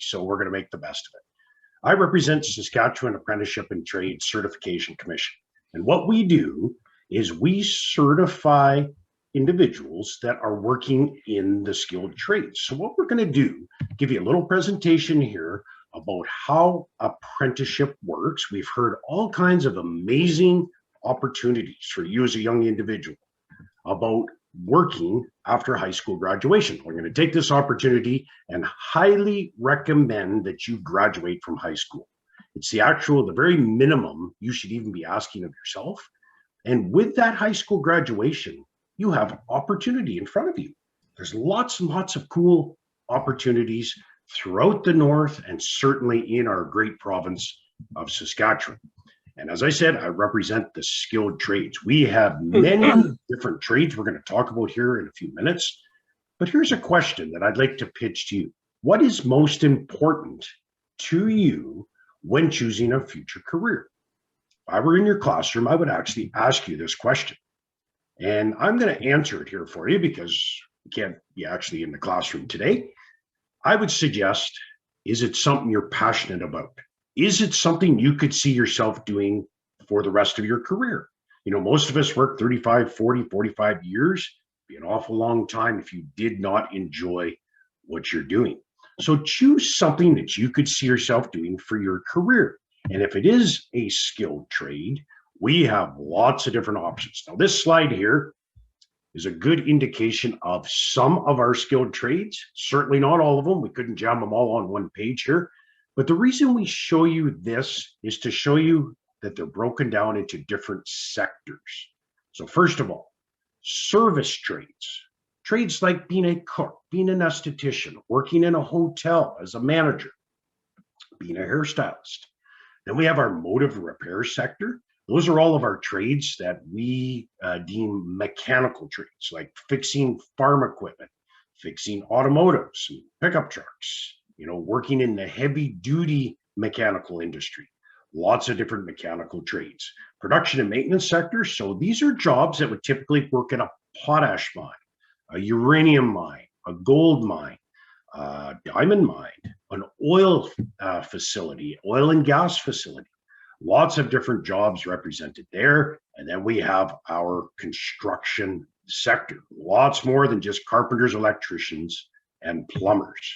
so we're going to make the best of it. I represent Saskatchewan Apprenticeship and Trade Certification Commission. And what we do is we certify individuals that are working in the skilled trades. So what we're going to do, give you a little presentation here about how apprenticeship works. We've heard all kinds of amazing opportunities for you as a young individual about working after high school graduation. We're going to take this opportunity and highly recommend that you graduate from high school. It's the very minimum you should even be asking of yourself. And with that high school graduation, you have opportunity in front of you. There's lots and lots of cool opportunities throughout the north and certainly in our great province of Saskatchewan. And as I said, I represent the skilled trades. We have many different trades we're going to talk about here in a few minutes. But here's a question that I'd like to pitch to you. What is most important to you when choosing a future career? If I were in your classroom, I would actually ask you this question. And I'm going to answer it here for you because you can't be actually in the classroom today. I would suggest, is it something you're passionate about? Is it something you could see yourself doing for the rest of your career? You know, most of us work 35, 40, 45 years. It'd be an awful long time if you did not enjoy what you're doing. So choose something that you could see yourself doing for your career. And if it is a skilled trade, we have lots of different options. Now, this slide here is a good indication of some of our skilled trades. Certainly not all of them. We couldn't jam them all on one page here. But the reason we show you this is to show you that they're broken down into different sectors. So first of all, service trades. Trades like being a cook, being an esthetician, working in a hotel as a manager, being a hairstylist. Then we have our motive repair sector. Those are all of our trades that we deem mechanical trades, like fixing farm equipment, fixing automotives, pickup trucks, working in the heavy duty mechanical industry. Lots of different mechanical trades. Production and maintenance sector. So these are jobs that would typically work in a potash mine, a uranium mine, a gold mine, a diamond mine, an oil facility, oil and gas facility. Lots of different jobs represented there. And then we have our construction sector. Lots more than just carpenters, electricians, and plumbers.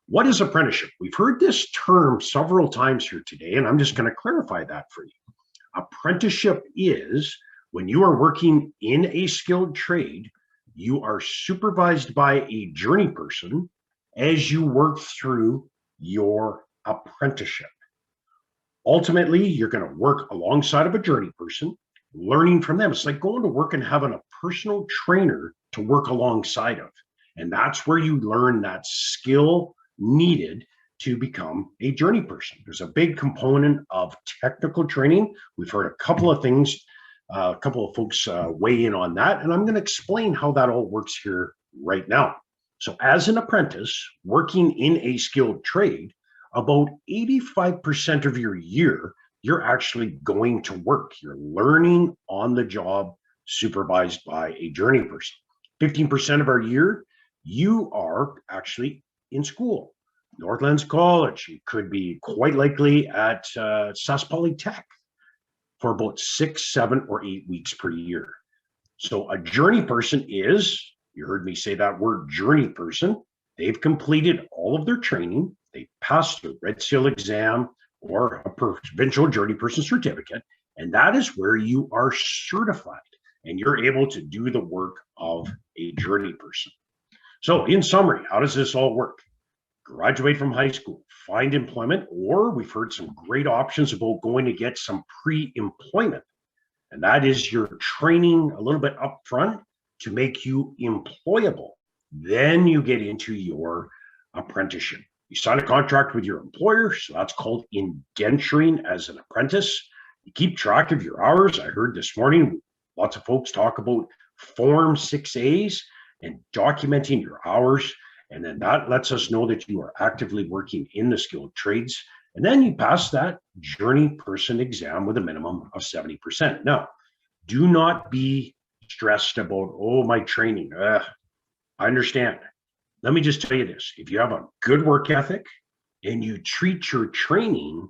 What is apprenticeship? We've heard this term several times here today, and I'm just going to clarify that for you. Apprenticeship is when you are working in a skilled trade, you are supervised by a journey person as you work through your apprenticeship. Ultimately, you're going to work alongside of a journey person, learning from them. It's like going to work and having a personal trainer to work alongside of. And that's where you learn that skill needed to become a journey person. There's a big component of technical training. We've heard a couple of things, a couple of folks weigh in on that, and I'm going to explain how that all works here right now. So as an apprentice working in a skilled trade, about 85% of your year, you're actually going to work. You're learning on the job, supervised by a journey person. 15% of our year, you are actually in school. Northlands College, you could be quite likely at Sask Polytech for about 6, 7, or 8 weeks per year. So a journey person is, you heard me say that word, journey person. They've completed all of their training. They passed the Red Seal exam or a provincial journey person certificate, and that is where you are certified and you're able to do the work of a journey person. So in summary, how does this all work? Graduate from high school, find employment, or we've heard some great options about going to get some pre-employment. And that is your training a little bit upfront to make you employable. Then you get into your apprenticeship. You sign a contract with your employer, so that's called indenturing as an apprentice. You keep track of your hours. I heard this morning lots of folks talk about Form 6As and documenting your hours. And then that lets us know that you are actively working in the skilled trades. And then you pass that journey person exam with a minimum of 70%. Now, do not be stressed about, oh, my training. I understand. Let me just tell you this. If you have a good work ethic, and you treat your training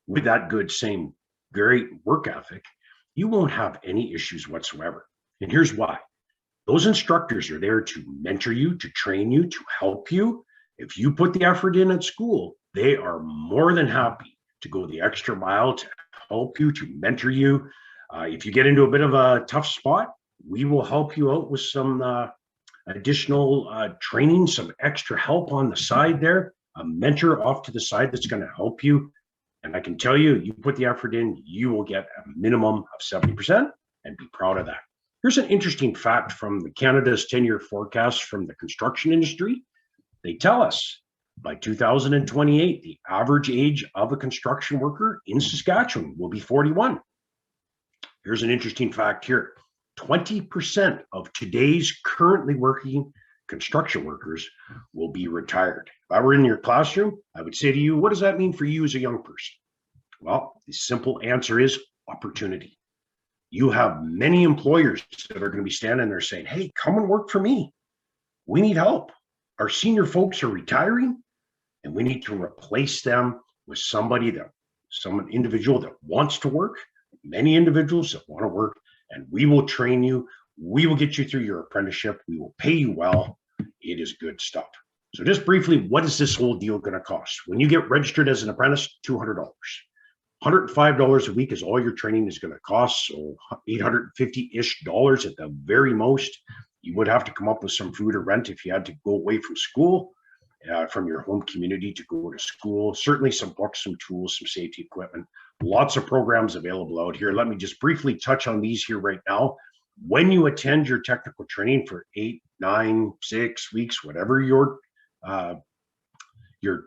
with that good, same great work ethic, you won't have any issues whatsoever. And here's why. Those instructors are there to mentor you, to train you, to help you. If you put the effort in at school, they are more than happy to go the extra mile to help you, to mentor you. If you get into a bit of a tough spot, we will help you out with some additional training, some extra help on the side there, a mentor off to the side that's going to help you. And I can tell you, you put the effort in, you will get a minimum of 70% and be proud of that. Here's an interesting fact from the Canada's 10-year forecast from the construction industry. They tell us by 2028, the average age of a construction worker in Saskatchewan will be 41. Here's an interesting fact here. 20% of today's currently working construction workers will be retired. If I were in your classroom, I would say to you, what does that mean for you as a young person? Well, the simple answer is opportunity. You have many employers that are going to be standing there saying, hey, come and work for me. We need help. Our senior folks are retiring, and we need to replace them with some individual that wants to work, many individuals that want to work, and we will train you. We will get you through your apprenticeship. We will pay you well. It is good stuff. So just briefly, what is this whole deal going to cost? When you get registered as an apprentice, $200. $105 a week is all your training is going to cost. So $850-ish at the very most. You would have to come up with some food or rent if you had to go away from school, from your home community to go to school. Certainly some books, some tools, some safety equipment. Lots of programs available out here. Let me just briefly touch on these here right now. When you attend your technical training for 8, 9, 6 weeks, whatever your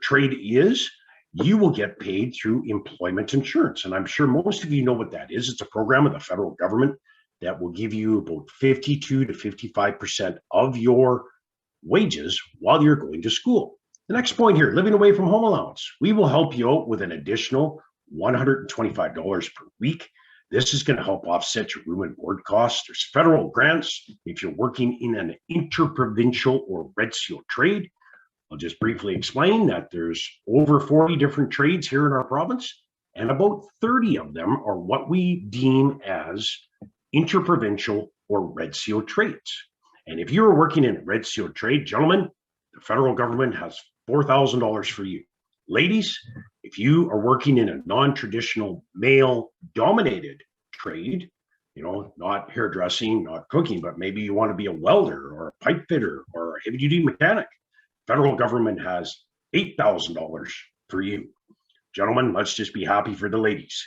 trade is, you will get paid through employment insurance. And I'm sure most of you know what that is. It's a program of the federal government that will give you about 52 to 55% of your wages while you're going to school. The next point here, living away from home allowance. We will help you out with an additional $125 per week. This is going to help offset your room and board costs. There's federal grants if you're working in an interprovincial or red seal trade. I'll just briefly explain that there's over 40 different trades here in our province, and about 30 of them are what we deem as interprovincial or red seal trades. And if you're working in a red seal trade, gentlemen, the federal government has $4,000 for you. Ladies, if you are working in a non-traditional male-dominated trade, not hairdressing, not cooking, but maybe you want to be a welder or a pipe fitter or a heavy-duty mechanic, federal government has $8,000 for you. Gentlemen, let's just be happy for the ladies.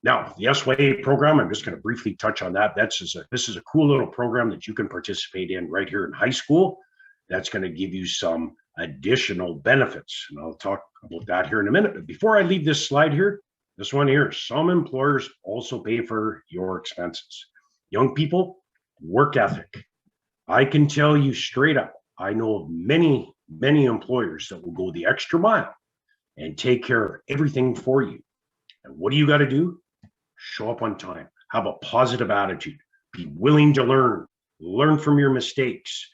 Now, the SYA program, I'm just going to briefly touch on that. This is a cool little program that you can participate in right here in high school. That's going to give you some additional benefits. And I'll talk about that here in a minute. But before I leave this slide here, this one here, some employers also pay for your expenses. Young people, work ethic. I can tell you straight up, I know of many employers that will go the extra mile and take care of everything for you. And what do you got to do? Show up on time, have a positive attitude, be willing to learn from your mistakes,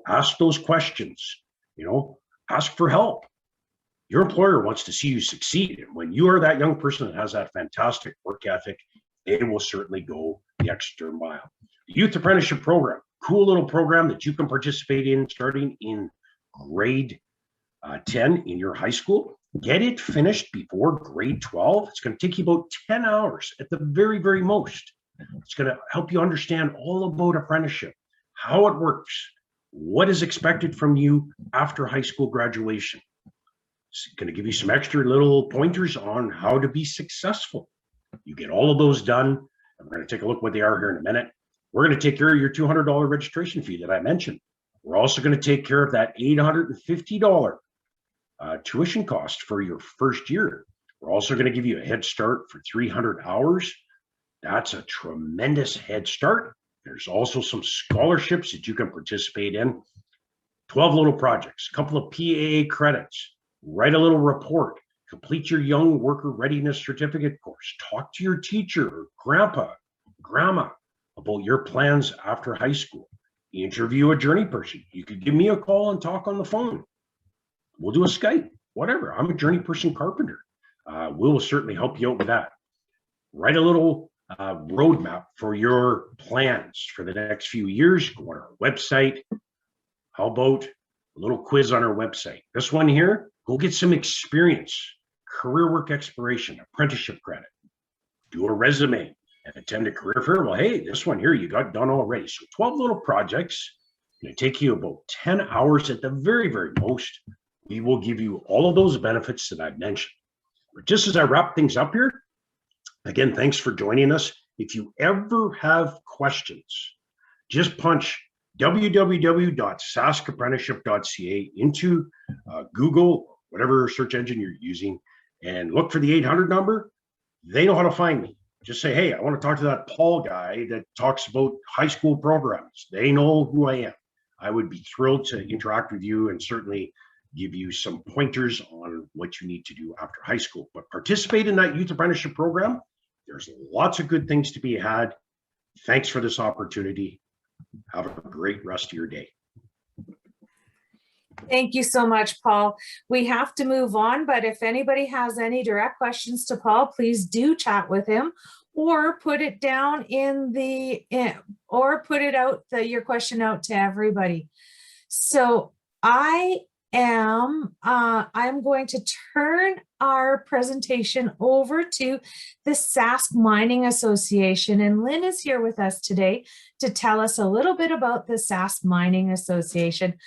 ask those questions, ask for help. Your employer wants to see you succeed. And when you are that young person that has that fantastic work ethic, they will certainly go the extra mile. The Youth Apprenticeship Program, cool little program that you can participate in starting in grade 10 in your high school. Get it finished before grade 12. It's going to take you about 10 hours at the very, very most. It's going to help you understand all about apprenticeship, how it works, what is expected from you after high school graduation. It's going to give you some extra little pointers on how to be successful. You get all of those done, and we're going to take a look what they are here in a minute. We're going to take care of your $200 registration fee that I mentioned. We're also going to take care of that $850 tuition cost for your first year. We're also going to give you a head start for 300 hours. That's a tremendous head start. There's also some scholarships that you can participate in. 12 little projects, a couple of PAA credits, write a little report, complete your young worker readiness certificate course, talk to your teacher or grandma about your plans after high school, interview a journey person. You could give me a call and talk on the phone. We'll do a Skype. whatever. I'm a journeyperson carpenter. We will certainly help you out with that. Write a little roadmap for your plans for the next few years. Go on our website. How about a little quiz on our website? This one here, go get some experience, career work exploration, apprenticeship credit. Do a resume and attend a career fair. Well, hey, this one here you got done already. So 12 little projects. Going to take you about 10 hours at the very, very most. We will give you all of those benefits that I've mentioned. But just as I wrap things up here, again, thanks for joining us. If you ever have questions, just punch www.saskapprenticeship.ca into Google, whatever search engine you're using, and look for the 800 number. They know how to find me. Just say, hey, I want to talk to that Paul guy that talks about high school programs. They know who I am. I would be thrilled to interact with you and certainly give you some pointers on what you need to do after high school. But participate in that youth apprenticeship program. There's lots of good things to be had. Thanks for this opportunity. Have a great rest of your day. Thank you so much, Paul. We have to move on, but if anybody has any direct questions to Paul, please do chat with him or put it down in the, or put it out, your question out to everybody. So I'm going to turn our presentation over to the Sask Mining Association, and Lynn is here with us today to tell us a little bit about the Sask Mining Association.